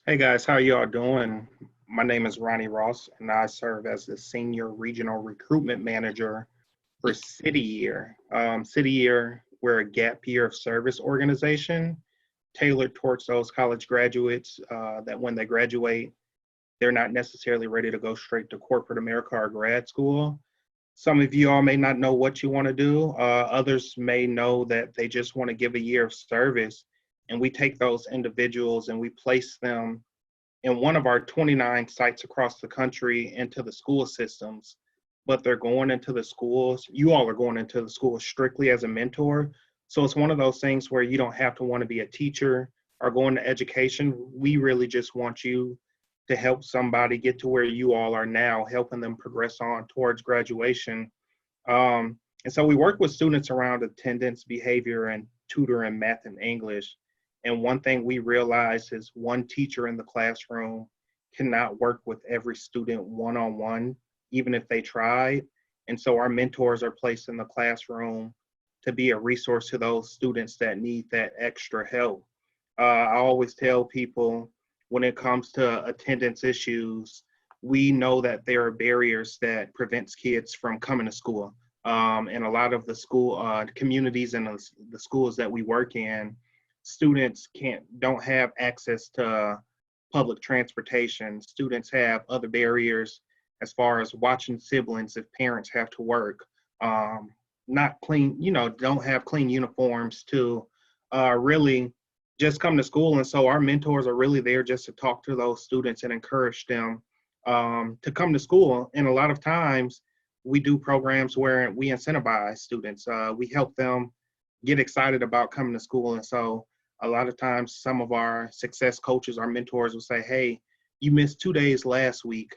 Hey guys, how y'all doing? My name is Ronnie Ross, and I serve as the Senior Regional Recruitment Manager for City Year. City Year, we're a gap year of service organization tailored towards those college graduates that when they graduate, they're not necessarily ready to go straight to corporate America or grad school. Some of you all may not know what you want to do. Others may know that they just want to give a year of service. And we take those individuals and we place them in one of our 29 sites across the country into the school systems, but they're going into the schools. You all are going into the schools strictly as a mentor. So it's one of those things where you don't have to want to be a teacher or go into education. We really just want you to help somebody get to where you all are now, helping them progress on towards graduation. And so we work with students around attendance, behavior, and tutoring math and English. And one thing we realize is one teacher in the classroom cannot work with every student one-on-one, even if they tried. And so our mentors are placed in the classroom to be a resource to those students that need that extra help. I always tell people when it comes to attendance issues, we know that there are barriers that prevents kids from coming to school. And a lot of the school communities and the schools that we work in, students don't have access to public transportation. Students have other barriers as far as watching siblings if parents have to work. Not clean, don't have clean uniforms to really just come to school. And so our mentors are really there just to talk to those students and encourage them to come to school. And a lot of times we do programs where we incentivize students. We help them get excited about coming to school. And so a lot of times some of our success coaches, our mentors will say, hey, you missed 2 days last week.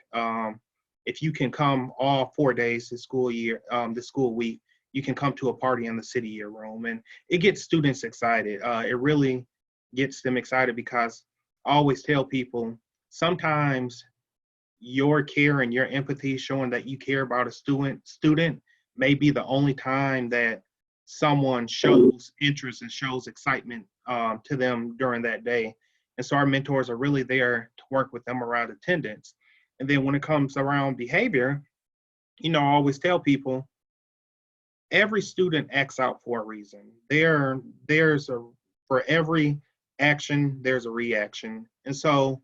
If you can come all 4 days this school year, this school week, you can come to a party in the city year room. And it gets students excited. It really gets them excited because I always tell people sometimes your care and your empathy showing that you care about a student may be the only time that someone shows interest and shows excitement to them during that day. And so our mentors are really there to work with them around attendance. And then when it comes around behavior, I always tell people every student acts out for a reason. For every action, there's a reaction. And so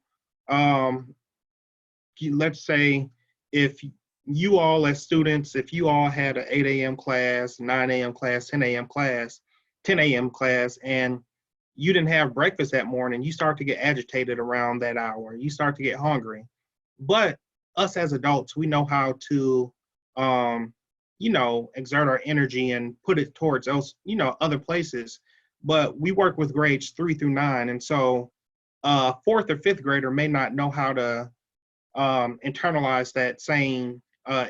let's say if you all as students, if you all had an 8 a.m. class, 9 a.m. class, 10 a.m. class, 10 a.m. class, and you didn't have breakfast that morning, you start to get agitated around that hour. You start to get hungry. But us as adults, we know how to, exert our energy and put it towards those, other places. But we work with grades 3 through 9. And so fourth or fifth grader may not know how to internalize that same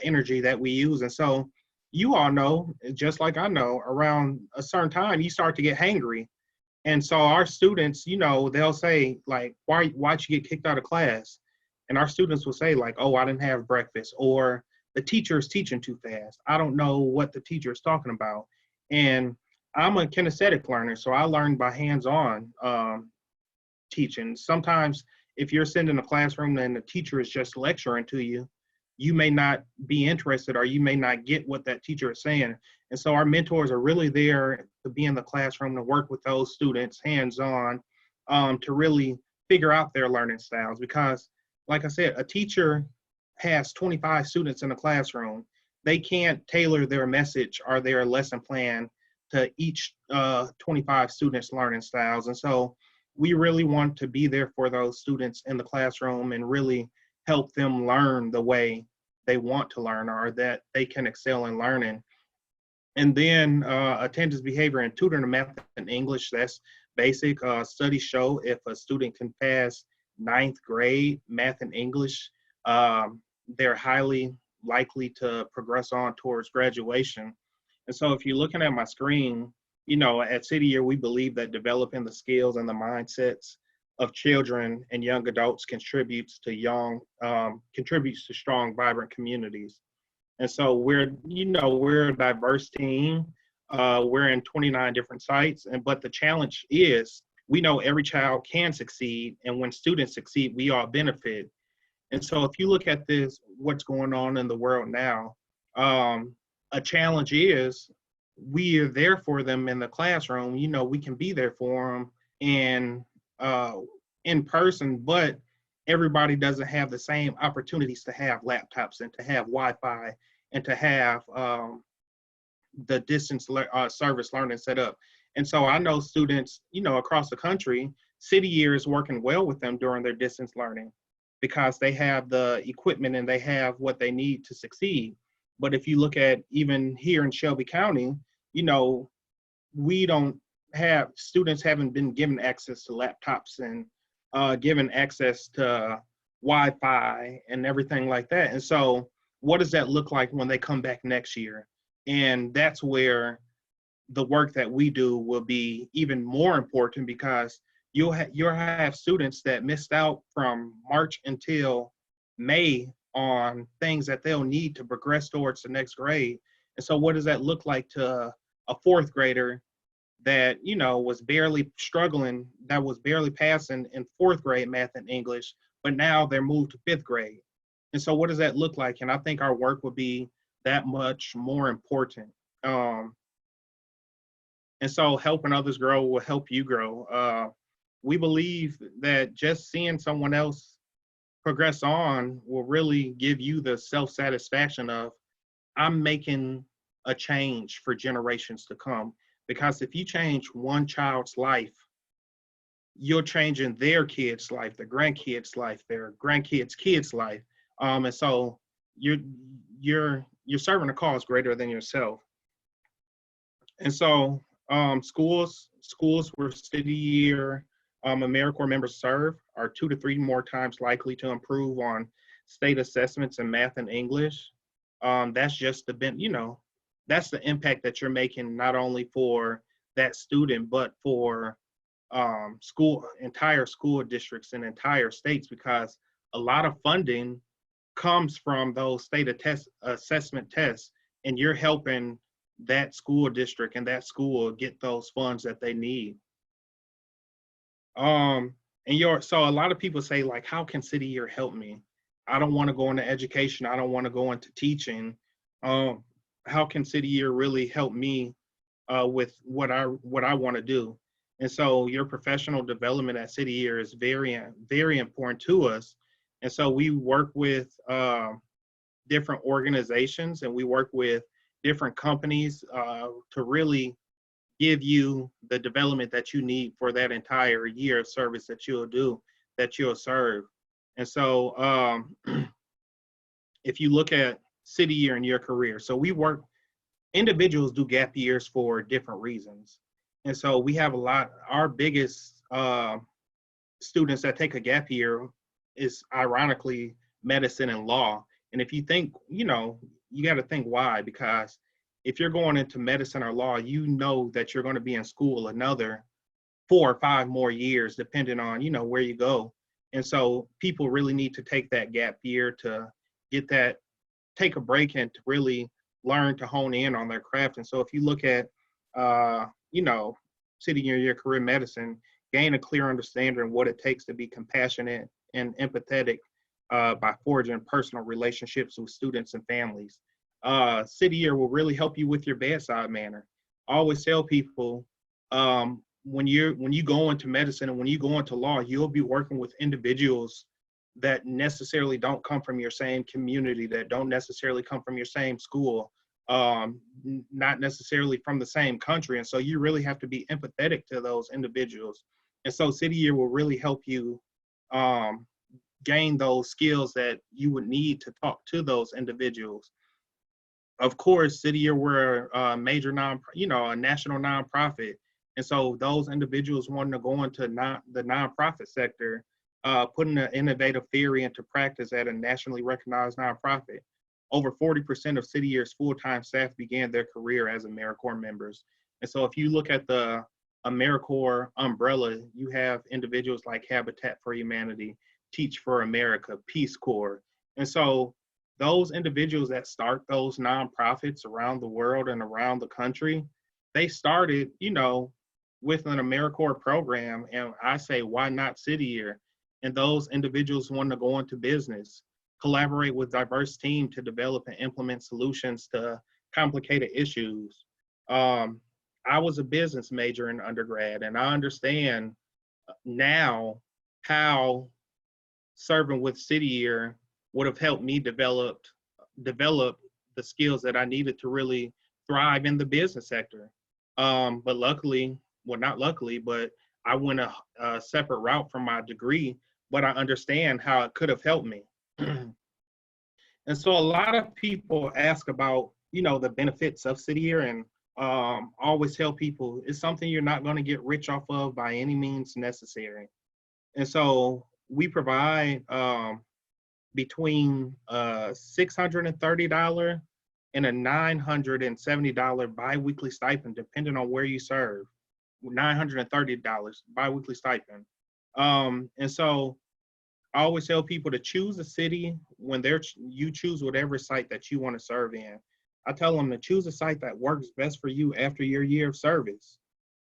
energy that we use. And so you all know, just like I know, around a certain time, you start to get hangry. And so our students, they'll say like, why'd you get kicked out of class? And our students will say like, oh, I didn't have breakfast, or the teacher is teaching too fast. I don't know what the teacher is talking about. And I'm a kinesthetic learner, so I learn by hands-on teaching. Sometimes if you're sitting in a classroom and the teacher is just lecturing to you, you may not be interested or you may not get what that teacher is saying. And so our mentors are really there to be in the classroom to work with those students hands-on to really figure out their learning styles. Because like I said, a teacher has 25 students in a classroom. They can't tailor their message or their lesson plan to each 25 students' learning styles. And so we really want to be there for those students in the classroom and really help them learn the way they want to learn or that they can excel in learning. And then attendance, behavior, and tutoring math and English, that's basic. Studies show if a student can pass ninth grade math and English, they're highly likely to progress on towards graduation. And so if you're looking at my screen, at City Year, we believe that developing the skills and the mindsets of children and young adults contributes to strong, vibrant communities. And so we're a diverse team. We're in 29 different sites, but the challenge is we know every child can succeed, and when students succeed, we all benefit. And so if you look at this, what's going on in the world now, um, a challenge is we are there for them in the classroom. You know, we can be there for them and uh, in person, but everybody doesn't have the same opportunities to have laptops and to have Wi-Fi and to have the service learning set up. And so I know students, you know, across the country, City Year is working well with them during their distance learning because they have the equipment and they have what they need to succeed. But if you look at even here in Shelby County, you know, we don't have students haven't been given access to laptops and given access to Wi-Fi and everything like that. And so, what does that look like when they come back next year? And that's where the work that we do will be even more important because you'll have students that missed out from March until May on things that they'll need to progress towards the next grade. And so what does that look like to a fourth grader that, you know, was barely struggling, that was barely passing in fourth grade math and English, but now they're moved to fifth grade? And so what does that look like? And I think our work would be that much more important. Um, and so helping others grow will help you grow. We believe that just seeing someone else progress on will really give you the self-satisfaction of, I'm making a change for generations to come. Because if you change one child's life, you're changing their kid's life, their grandkids' life, their grandkids' kids' life. And so you're you're serving a cause greater than yourself. And so schools where City Year AmeriCorps members serve are 2 to 3 more times likely to improve on state assessments in math and English. That's just you know, that's the impact that you're making not only for that student, but for entire school districts and entire states, because a lot of funding comes from those state assessment tests, and you're helping that school district and that school get those funds that they need. Um, so a lot of people say, like, how can City Year help me? I don't want to go into education. I don't want to go into teaching. Um, how can City Year really help me with what I want to do? And so your professional development at City Year is very important to us. And so we work with different organizations and we work with different companies to really give you the development that you need for that entire year of service that you'll serve. And so if you look at City Year in your career, so individuals do gap years for different reasons. And so we have our biggest students that take a gap year is ironically medicine and law. And if you think, you know, you got to think why, because if you're going into medicine or law, you know that you're going to be in school another 4 or 5 more years, depending on, you know, where you go. And so people really need to take that gap year to take a break and to really learn to hone in on their craft. And so if you look at, you know, City Year career medicine, gain a clear understanding of what it takes to be compassionate and empathetic by forging personal relationships with students and families. City Year will really help you with your bedside manner. I always tell people when you go into medicine and when you go into law, you'll be working with individuals that necessarily don't come from your same community, that don't necessarily come from your same school, not necessarily from the same country. And so you really have to be empathetic to those individuals. And so City Year will really help you gain those skills that you would need to talk to those individuals. Of course, City Year, we're a major a national nonprofit. And so those individuals wanting to go into the nonprofit sector, putting an innovative theory into practice at a nationally recognized nonprofit. Over 40% of City Year's full-time staff began their career as AmeriCorps members. And so if you look at the AmeriCorps umbrella, you have individuals like Habitat for Humanity, Teach for America, Peace Corps. And so those individuals that start those nonprofits around the world and around the country, they started, you know, with an AmeriCorps program, and I say, why not City Year? And those individuals want to go into business, collaborate with diverse team to develop and implement solutions to complicated issues. Um, I was a business major in undergrad, and I understand now how serving with City Year would have helped me develop the skills that I needed to really thrive in the business sector. But luckily, well, not luckily, but I went a separate route from my degree, but I understand how it could have helped me. And so a lot of people ask about, the benefits of City Year, and always tell people it's something you're not going to get rich off of by any means necessary. And so we provide between $630 and a $970 biweekly stipend, depending on where you serve. $930 biweekly stipend. And so I always tell people to choose a city when you choose whatever site that you want to serve in. I tell them to choose a site that works best for you after your year of service.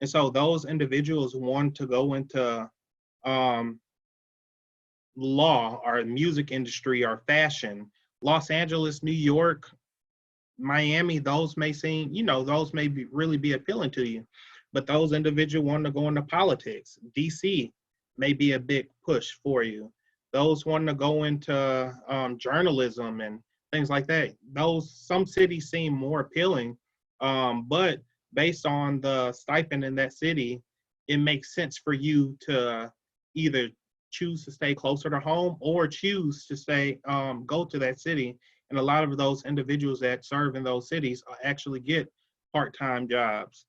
And so those individuals want to go into um, law or music industry or fashion. Los Angeles, New York, Miami, those may seem, those may really be appealing to you. But those individuals want to go into politics. DC may be a big push for you. Those want to go into journalism and things like that. Some cities seem more appealing, but based on the stipend in that city, it makes sense for you to either choose to stay closer to home or choose to go to that city. And a lot of those individuals that serve in those cities actually get part-time jobs.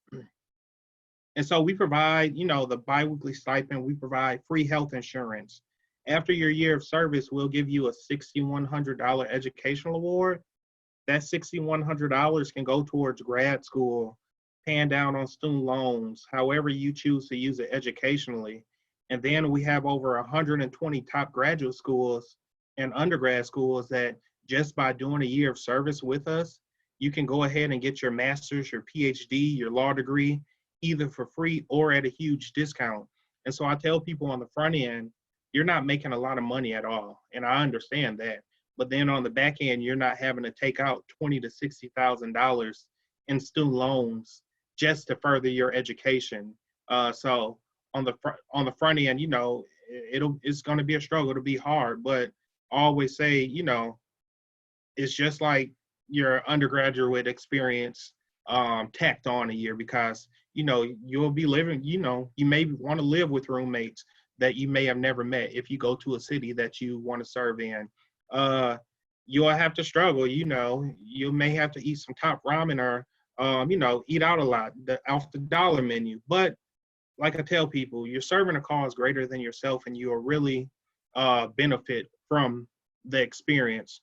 And so we provide, the biweekly stipend. We provide free health insurance. After your year of service, we'll give you a $6,100 educational award. That $6,100 can go towards grad school, paying down on student loans, however you choose to use it educationally. And then we have over 120 top graduate schools and undergrad schools that just by doing a year of service with us, you can go ahead and get your master's, your PhD, your law degree, either for free or at a huge discount. And so I tell people on the front end, you're not making a lot of money at all. And I understand that. But then on the back end, you're not having to take out $20,000 to $60,000 in student loans just to further your education. So on the front end, it's going to be a struggle to be hard. But I always say, it's just like your undergraduate experience tacked on a year, because you'll be living, you may want to live with roommates that you may have never met if you go to a city that you want to serve in. You'll have to struggle, you may have to eat some top ramen or eat out a lot off the dollar menu. But like I tell people, you're serving a cause greater than yourself, and you'll really benefit from the experience.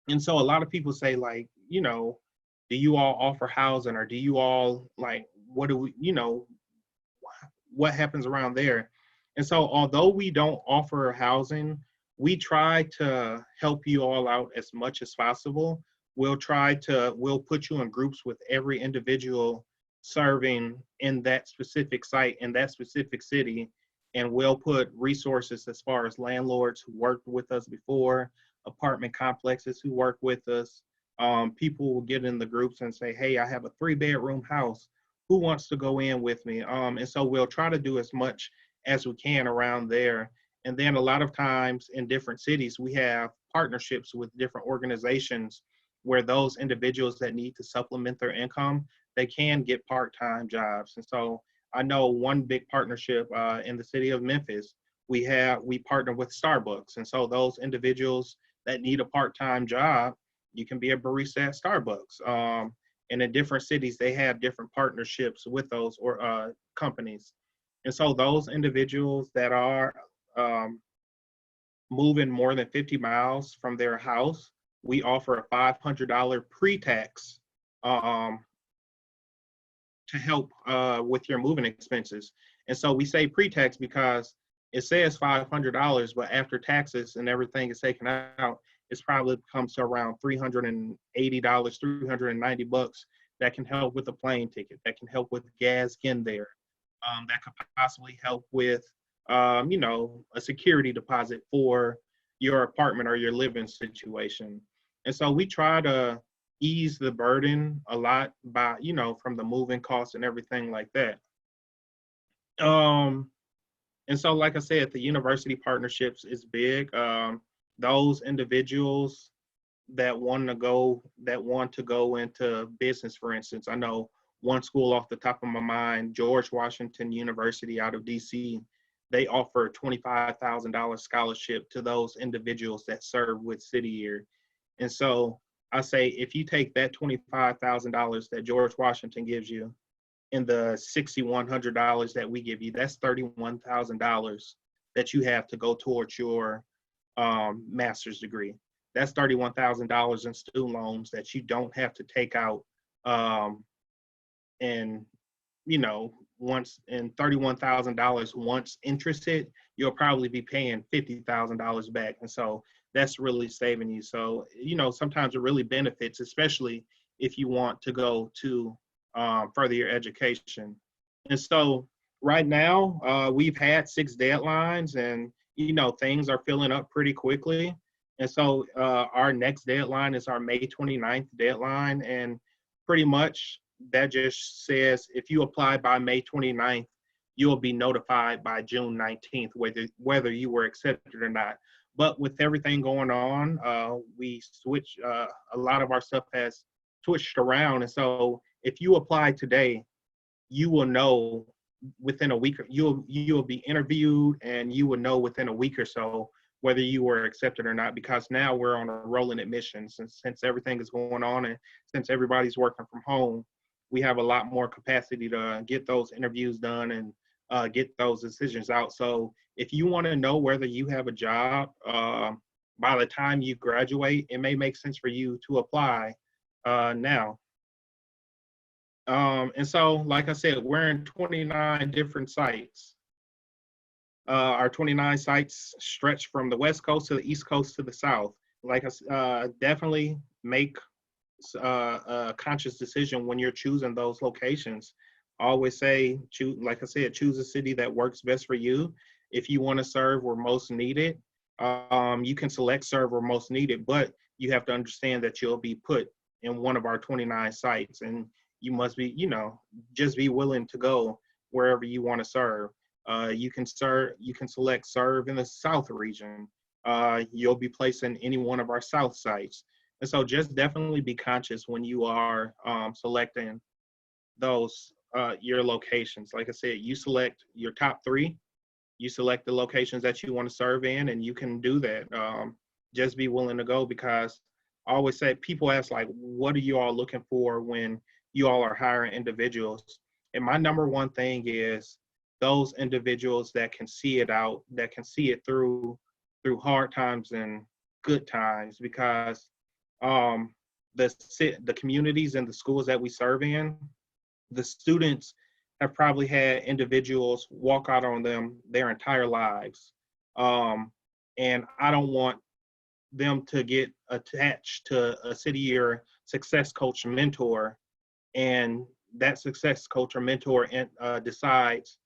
And so a lot of people say, like, do you all offer housing, or do you all, like, what happens around there? And so although we don't offer housing, we try to help you all out as much as possible. We'll put you in groups with every individual serving in that specific site, in that specific city. And we'll put resources as far as landlords who worked with us before, apartment complexes who work with us. People will get in the groups and say, hey, I have a 3-bedroom house. Who wants to go in with me? And so we'll try to do as much as we can around there. And then a lot of times in different cities, we have partnerships with different organizations where those individuals that need to supplement their income, they can get part-time jobs. And so I know one big partnership in the city of Memphis, we partner with Starbucks. And so those individuals that need a part-time job, you can be a barista at Starbucks. And in different cities, they have different partnerships with those companies. And so those individuals that are moving more than 50 miles from their house, we offer a $500 pre-tax to help with your moving expenses. And so we say pre-tax because it says $500, but after taxes and everything is taken out, it's probably comes to around $380, $390 that can help with the plane ticket, that can help with gas in there. that could possibly help with, a security deposit for your apartment or your living situation. And so we try to ease the burden a lot by, from the moving costs and everything like that. Um, and so, like I said, the university partnerships is big. Those individuals that want to go into business, for instance, I know one school off the top of my mind, George Washington University out of DC, they offer a $25,000 scholarship to those individuals that serve with City Year. And so I say, if you take that $25,000 that George Washington gives you and the $6,100 that we give you, that's $31,000 that you have to go towards your master's degree. That's $31,000 in student loans that you don't have to take out. And, once in $31,000, once interested, you'll probably be paying $50,000 back. And so that's really saving you. So, sometimes it really benefits, especially if you want to go to further your education. And so right now, we've had 6 deadlines and, things are filling up pretty quickly. And so our next deadline is our May 29th deadline. And pretty much that just says if you apply by May 29th, you'll be notified by June 19th, whether you were accepted or not. But with everything going on, we switch, a lot of our stuff has switched around. And so if you apply today, you will know within a week, you'll be interviewed and you will know within a week or so whether you were accepted or not, because now we're on a rolling admission. Since everything is going on and since everybody's working from home, we have a lot more capacity to get those interviews done and get those decisions out. So if you want to know whether you have a job by the time you graduate, it may make sense for you to apply now. And so, like I said, we're in 29 different sites. Our 29 sites stretch from the West Coast to the East Coast to the South. Like I definitely make a conscious decision when you're choosing those locations. I always say, like I said, choose a city that works best for you. If you want to serve where most needed, you can select serve where most needed, but you have to understand that you'll be put in one of our 29 sites, and you must be, just be willing to go wherever you want to serve. You can select serve in the South region. You'll be placed in any one of our South sites. And so just definitely be conscious when you are selecting those, your locations. Like I said, you select your top 3, you select the locations that you want to serve in, and you can do that. Just be willing to go, because I always say, people ask, like, what are you all looking for when you all are hiring individuals? And my number one thing is those individuals that can see it out, that can see it through hard times and good times, because the communities and the schools that we serve in, the students have probably had individuals walk out on them their entire lives. And I don't want them to get attached to a City Year success coach mentor, and that success coach or mentor decides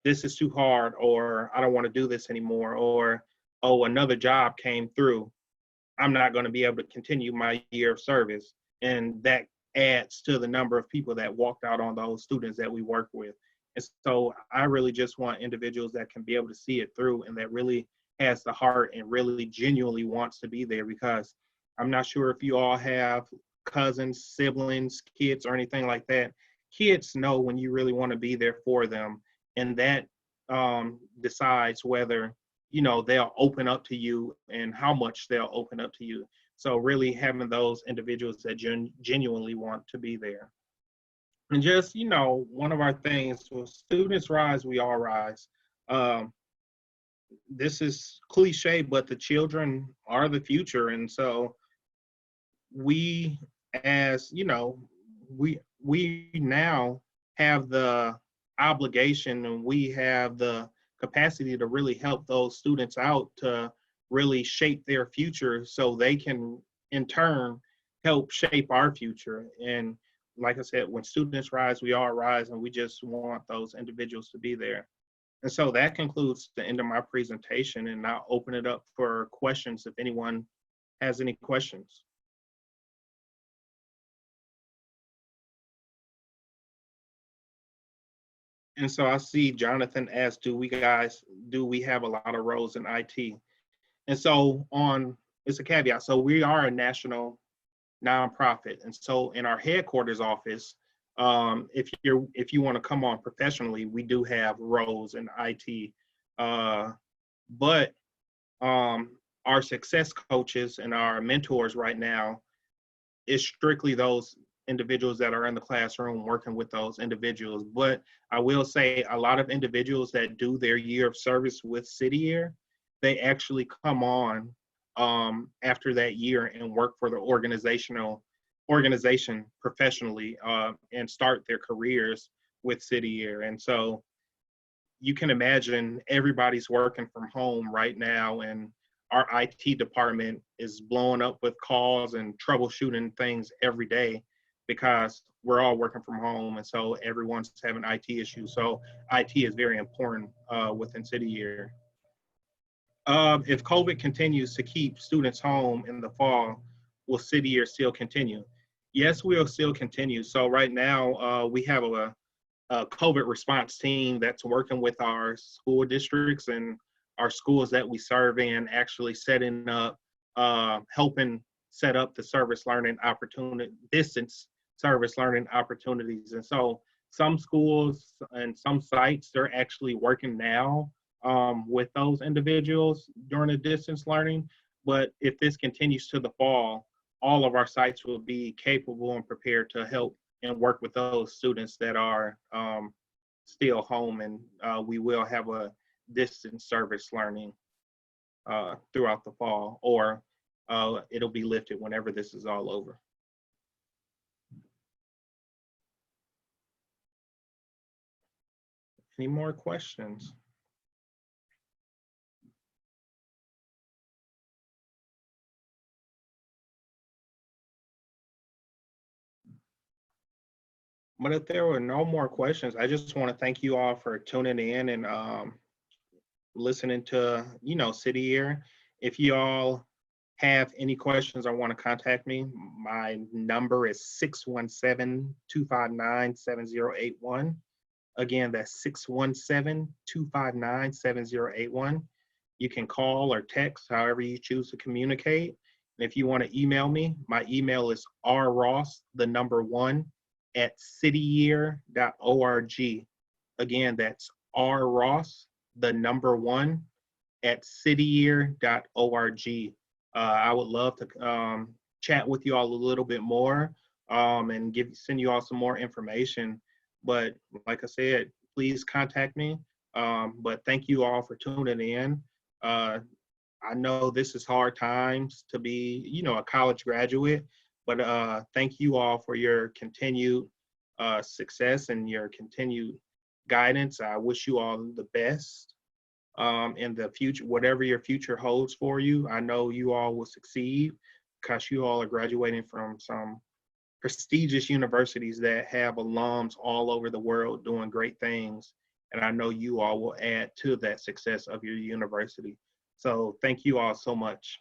this is too hard, or I don't want to do this anymore, or, oh, another job came through, I'm not going to be able to continue my year of service. And that adds to the number of people that walked out on those students that we work with. And so I really just want individuals that can be able to see it through and that really has the heart and really genuinely wants to be there, because I'm not sure if you all have cousins, siblings, kids, or anything like that. Kids know when you really want to be there for them, and that decides whether they'll open up to you and how much they'll open up to you. So really having those individuals that genuinely want to be there. And just, one of our things was students rise, we all rise. This is cliche, but the children are the future. And so we, as we now have the obligation and we have the capacity to really help those students out to really shape their future, so they can in turn help shape our future. And like I said, when students rise, we all rise, and we just want those individuals to be there. And so that concludes the end of my presentation, and I'll open it up for questions if anyone has any questions. And so I see Jonathan asked, do we have a lot of roles in IT? And so it's a caveat. So we are a national nonprofit. And so in our headquarters office, if you want to come on professionally, we do have roles in IT. But our success coaches and our mentors right now is strictly those individuals that are in the classroom working with those individuals. But I will say a lot of individuals that do their year of service with City Year, they actually come on after that year and work for the organization professionally and start their careers with City Year. And so you can imagine everybody's working from home right now, and our IT department is blowing up with calls and troubleshooting things every day because we're all working from home, and so everyone's having IT issues. So IT is very important within City Year. If COVID continues to keep students home in the fall, will City Year still continue? Yes, we'll still continue. So right now we have a COVID response team that's working with our school districts and our schools that we serve in, actually setting up, helping set up the service learning opportunity, distance service learning opportunities. And so some schools and some sites, they're actually working now with those individuals during the distance learning. But if this continues to the fall, all of our sites will be capable and prepared to help and work with those students that are still home, and we will have a distance service learning throughout the fall, or it'll be lifted whenever this is all over. Any more questions? But if there were no more questions, I just want to thank you all for tuning in and listening to, City Year. If you all have any questions or want to contact me, my number is 617-259-7081. Again, that's 617-259-7081. You can call or text, however you choose to communicate. And if you want to email me, my email is rross1 at cityyear.org. Again, that's rross1 at cityyear.org. I would love to chat with you all a little bit more and send you all some more information. But like I said, please contact me. But thank you all for tuning in. I know this is hard times to be, a college graduate, but thank you all for your continued success and your continued guidance. I wish you all the best in the future, whatever your future holds for you. I know you all will succeed because you all are graduating from some prestigious universities that have alums all over the world doing great things. And I know you all will add to that success of your university. So thank you all so much.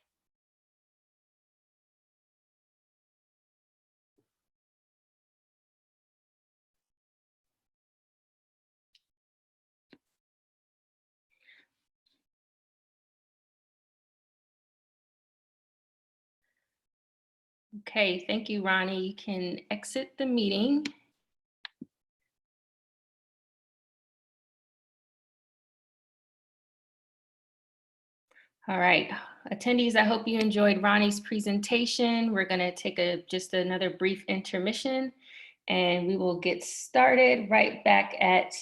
Okay, thank you, Ronnie. You can exit the meeting. All right, attendees, I hope you enjoyed Ronnie's presentation. We're gonna take just another brief intermission, and we will get started right back at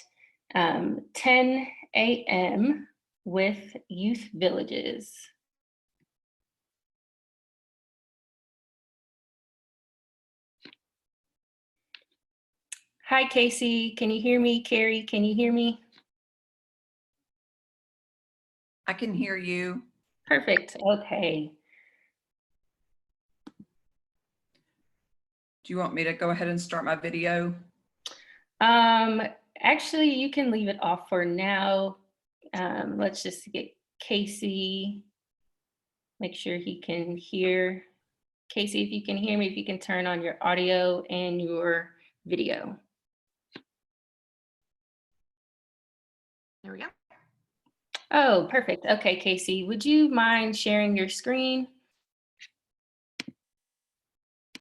10 a.m. with Youth Villages. Hi, Casey, can you hear me? Carrie, can you hear me? I can hear you. Perfect, okay. Do you want me to go ahead and start my video? Actually, you can leave it off for now. Let's just get Casey, make sure he can hear. Casey, if you can hear me, if you can turn on your audio and your video. There we go. Oh, perfect. Okay, Casey, would you mind sharing your screen?